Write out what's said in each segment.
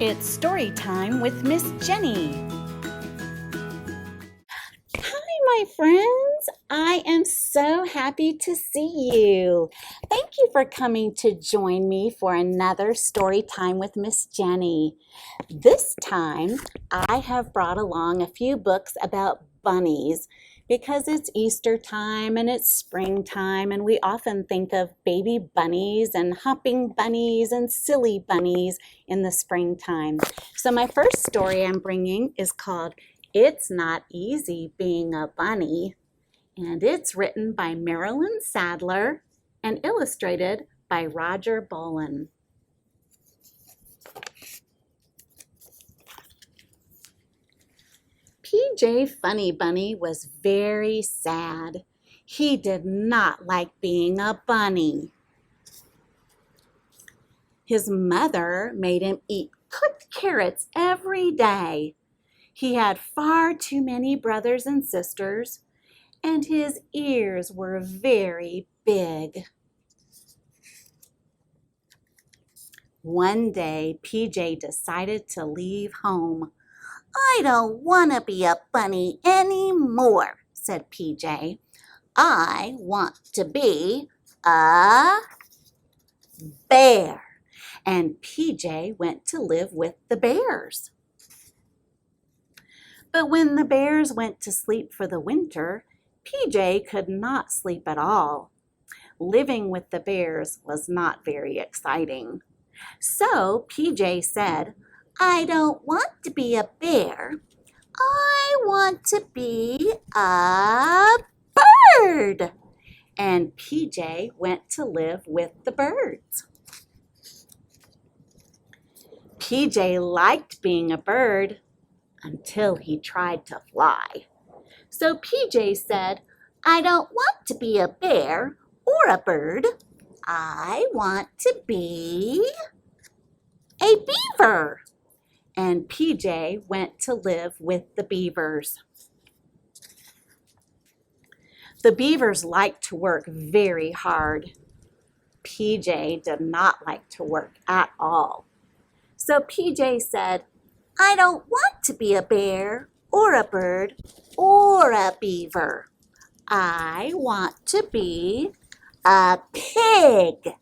It's story time with Miss Jenny. Hi, my friends. I am so happy to see you. Thank you for coming to join me for another story time with Miss Jenny. This time, I have brought along a few books about bunnies because it's Easter time and it's springtime, and we often think of baby bunnies and hopping bunnies and silly bunnies in the springtime. So my first story I'm bringing is called It's Not Easy Being a Bunny, and it's written by Marilyn Sadler and illustrated by Roger Bolin. PJ Funnybunny was very sad. He did not like being a bunny. His mother made him eat cooked carrots every day. He had far too many brothers and sisters, and his ears were very big. One day, PJ decided to leave home. "I don't want to be a bunny anymore," said PJ. "I want to be a bear." And PJ went to live with the bears. But when the bears went to sleep for the winter, PJ could not sleep at all. Living with the bears was not very exciting. So PJ said, "I don't want to be a bear. I want to be a bird." And PJ went to live with the birds. PJ liked being a bird until he tried to fly. So PJ said, "I don't want to be a bear or a bird. I want to be a beaver." And PJ went to live with the beavers. The beavers liked to work very hard. PJ did not like to work at all. So PJ said, "I don't want to be a bear or a bird or a beaver. I want to be a pig."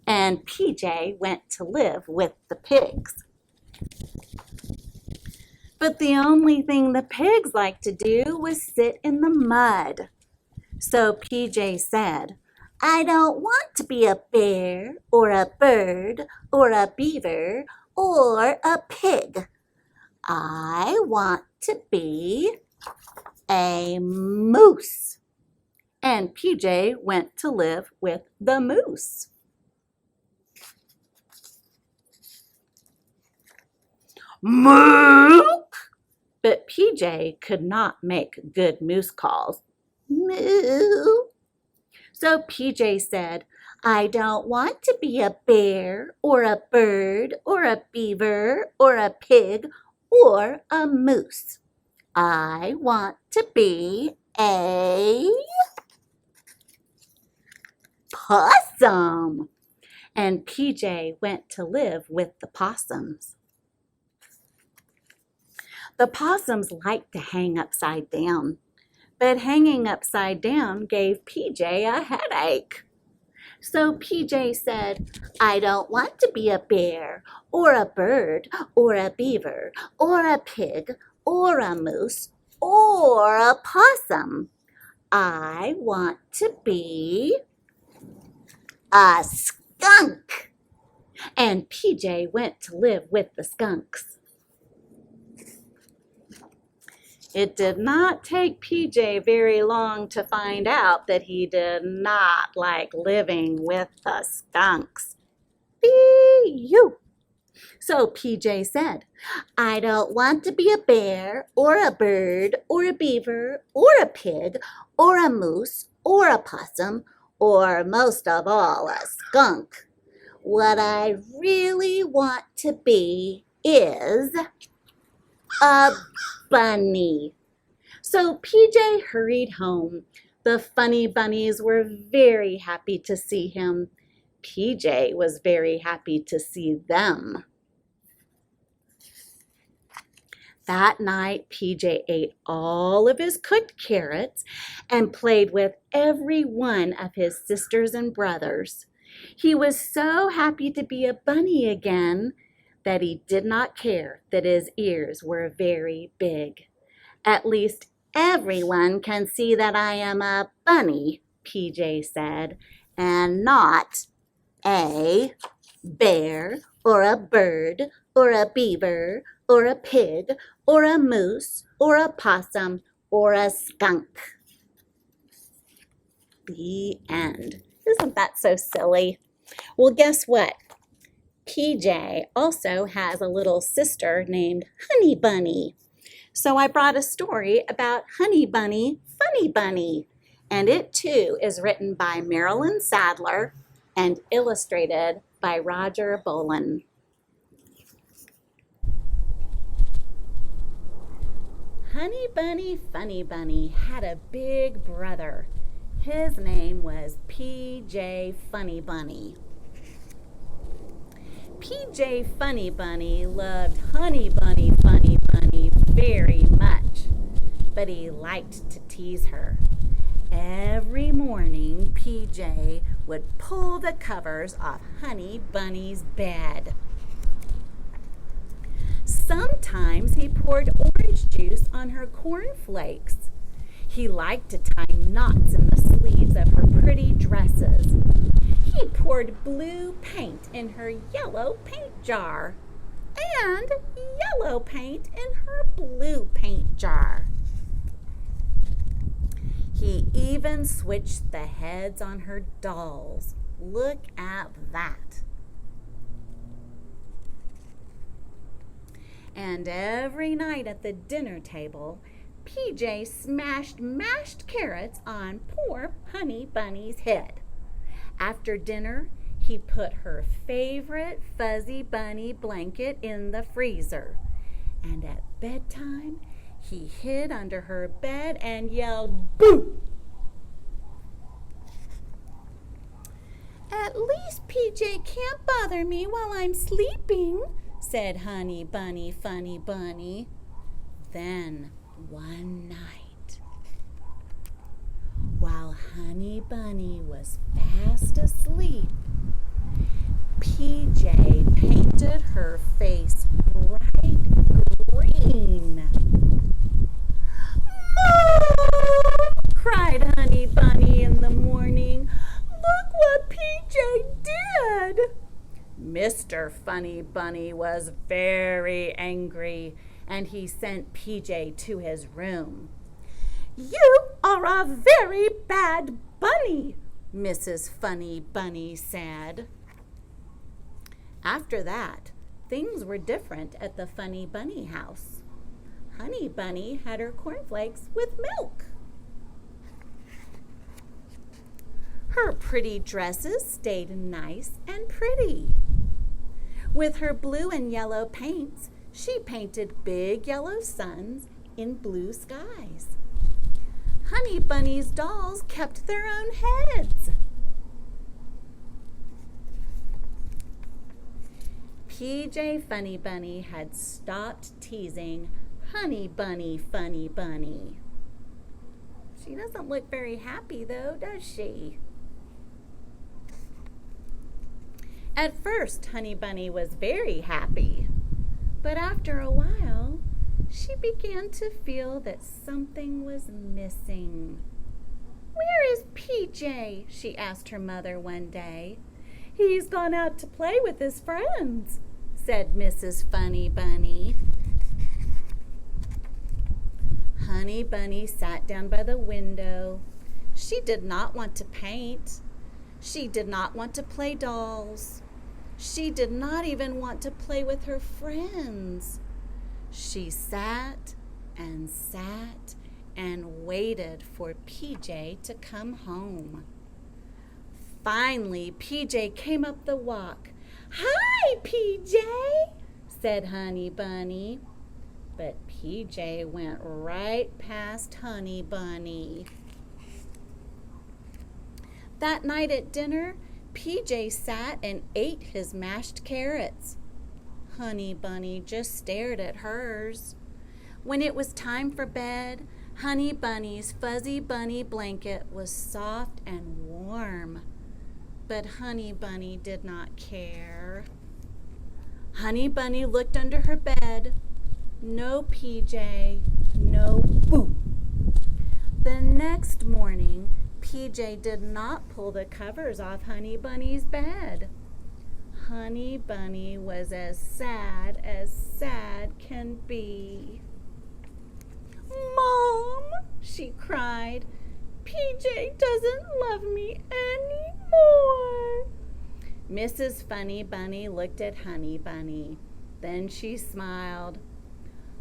And PJ went to live with the pigs. But the only thing the pigs liked to do was sit in the mud. So PJ said, "I don't want to be a bear or a bird or a beaver or a pig. I want to be a moose." And PJ went to live with the moose. "Moo!" But PJ could not make good moose calls. "Moo!" So PJ said, "I don't want to be a bear or a bird or a beaver or a pig or a moose. I want to be a possum." And PJ went to live with the possums. The possums liked to hang upside down, but hanging upside down gave PJ a headache. So PJ said, "I don't want to be a bear or a bird or a beaver or a pig or a moose or a possum. I want to be a skunk." And PJ went to live with the skunks. It did not take PJ very long to find out that he did not like living with the skunks. Bee-you! So PJ said, "I don't want to be a bear or a bird or a beaver or a pig or a moose or a possum or most of all a skunk. What I really want to be is a bunny." So PJ hurried home. The funny bunnies were very happy to see him. PJ was very happy to see them. That night, PJ ate all of his cooked carrots and played with every one of his sisters and brothers. He was so happy to be a bunny again that he did not care that his ears were very big. At least everyone can see that I am a bunny, PJ said, and not a bear or a bird or a beaver or a pig or a moose or a possum or a skunk. The end. Isn't that so silly? Well, guess what? PJ also has a little sister named Funnybunny. So I brought a story about Funnybunny, Funnybunny. And it too is written by Marilyn Sadler and illustrated by Roger Bolin. Funnybunny had a big brother. His name was PJ Funnybunny. PJ Funnybunny loved Funnybunny very much, but he liked to tease her. Every morning, PJ would pull the covers off Funnybunny's bed. Sometimes he poured orange juice on her cornflakes. He liked to tie knots in the sleeves of her pretty dresses. He poured blue paint in her yellow paint jar and yellow paint in her blue paint jar. He even switched the heads on her dolls. Look at that. And every night at the dinner table, PJ smashed mashed carrots on poor Funnybunny's head. After dinner, he put her favorite fuzzy bunny blanket in the freezer. And at bedtime, he hid under her bed and yelled, "Boo!" "At least PJ can't bother me while I'm sleeping," said Funnybunny. Then one night, while Funnybunny was fast asleep, PJ painted her face bright green. "Mom!" cried Funnybunny in the morning. "Look what PJ did!" Mr. Funnybunny was very angry, and he sent PJ to his room. "You are a very bad bunny," Mrs. Funnybunny said. After that, things were different at the Funnybunny house. Funnybunny had her cornflakes with milk. Her pretty dresses stayed nice and pretty. With her blue and yellow paints, she painted big yellow suns in blue skies. Funnybunny's dolls kept their own heads. PJ Funnybunny had stopped teasing Funnybunny. She doesn't look very happy though, does she? At first, Funnybunny was very happy, but after a while, she began to feel that something was missing. "Where is PJ?" she asked her mother one day. "He's gone out to play with his friends," said Mrs. Funnybunny. Funnybunny sat down by the window. She did not want to paint. She did not want to play dolls. She did not even want to play with her friends. She sat and waited for PJ to come home. Finally, PJ came up the walk. "Hi, PJ," said Funnybunny. But PJ went right past Funnybunny. That night at dinner, PJ sat and ate his mashed carrots. Funnybunny just stared at hers. When it was time for bed, Honey Bunny's fuzzy bunny blanket was soft and warm. But Honey Bunny did not care. Honey Bunny looked under her bed. No PJ, no boo. The next morning, PJ did not pull the covers off Honey Bunny's bed. Honey Bunny was as sad can be. "Mom," she cried, "PJ doesn't love me anymore." Mrs. Funny Bunny looked at Honey Bunny. Then she smiled.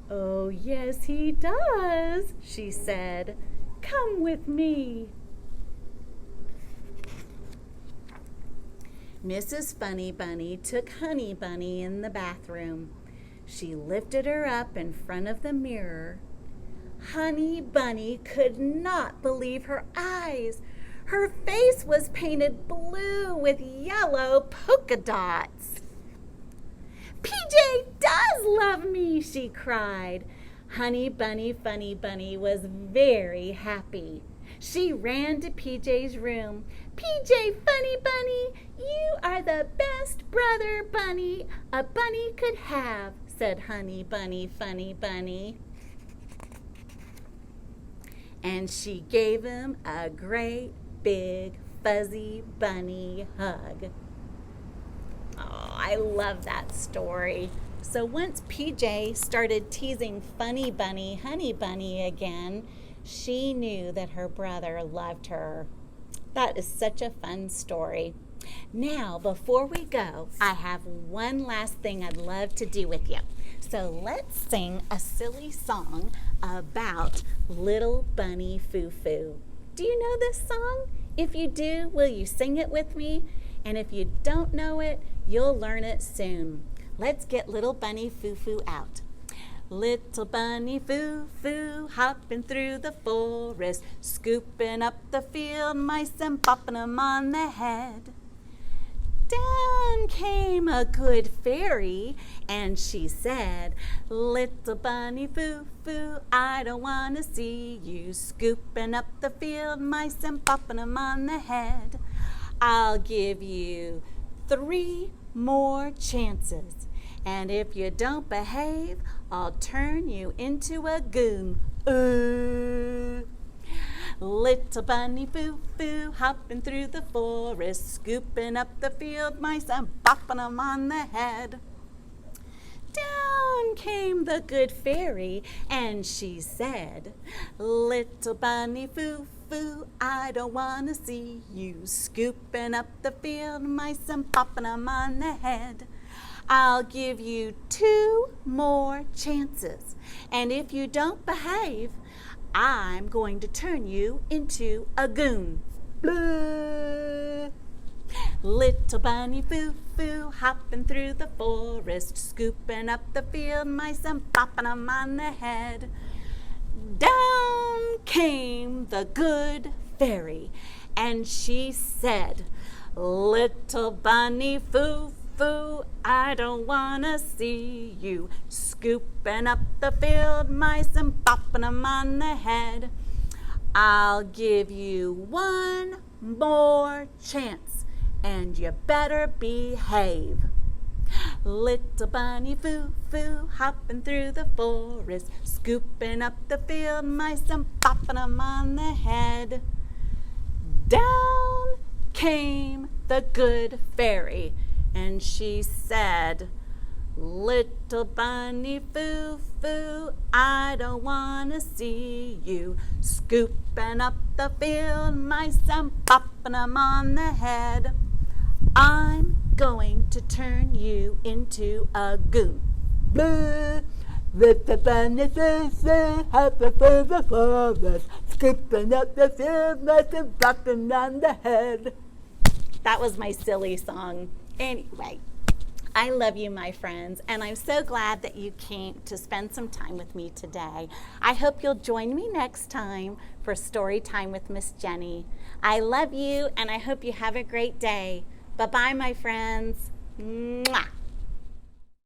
"Oh, yes, he does," she said. "Come with me." Mrs. Funny Bunny took Honey Bunny in the bathroom. She lifted her up in front of the mirror. Honey Bunny could not believe her eyes. Her face was painted blue with yellow polka dots. "PJ does love me," she cried. Honey Bunny Funny Bunny was very happy. She ran to PJ's room. "PJ Funny Bunny, you are the best brother bunny a bunny could have," said Honey Bunny Funny Bunny. And she gave him a great big fuzzy bunny hug. Oh, I love that story. So once PJ started teasing Funny Bunny, Honey Bunny again, she knew that her brother loved her. That is such a fun story. Now, before we go, I have one last thing I'd love to do with you. So let's sing a silly song about little Bunny Foo Foo. Do you know this song? If you do, will you sing it with me? And if you don't know it, you'll learn it soon. Let's get little Bunny Foo Foo out. Little Bunny Foo Foo, hopping through the forest, scooping up the field mice and popping 'em on the head. Down came a good fairy, and she said, "Little Bunny Foo Foo, I don't want to see you scooping up the field mice and popping 'em on the head. I'll give you 3 more chances, and if you don't behave, I'll turn you into a goon." Little Bunny Foo Foo, hopping through the forest, scooping up the field mice and popping 'em on the head. Down came the good fairy, and she said, "Little Bunny Foo Foo, I don't want to see you scooping up the field mice and popping 'em on the head. I'll give you 2 more chances, and if you don't behave, I'm going to turn you into a goon." Blah. Little Bunny Foo Foo, hopping through the forest, scooping up the field mice and popping 'em on the head. Down came the good fairy, and she said, "Little Bunny Foo Foo, I don't want to see you scooping up the field mice and popping 'em on the head. I'll give you 1 more chance, and you better behave." Little Bunny Foo Foo, hopping through the forest, scooping up the field mice and popping 'em on the head. Down came the good fairy, and she said, "Little Bunny Foo Foo, I don't want to see you scooping up the field mice and popping 'em on the head. I'm going to turn you into a goon." Blah. Little Bunny Foo Foo, hopping through the forest, scooping up the field mice and popping on the head. That was my silly song. Anyway, I love you, my friends, and I'm so glad that you came to spend some time with me today. I hope you'll join me next time for Story Time with Miss Jenny. I love you, and I hope you have a great day. Bye-bye, my friends. Mwah.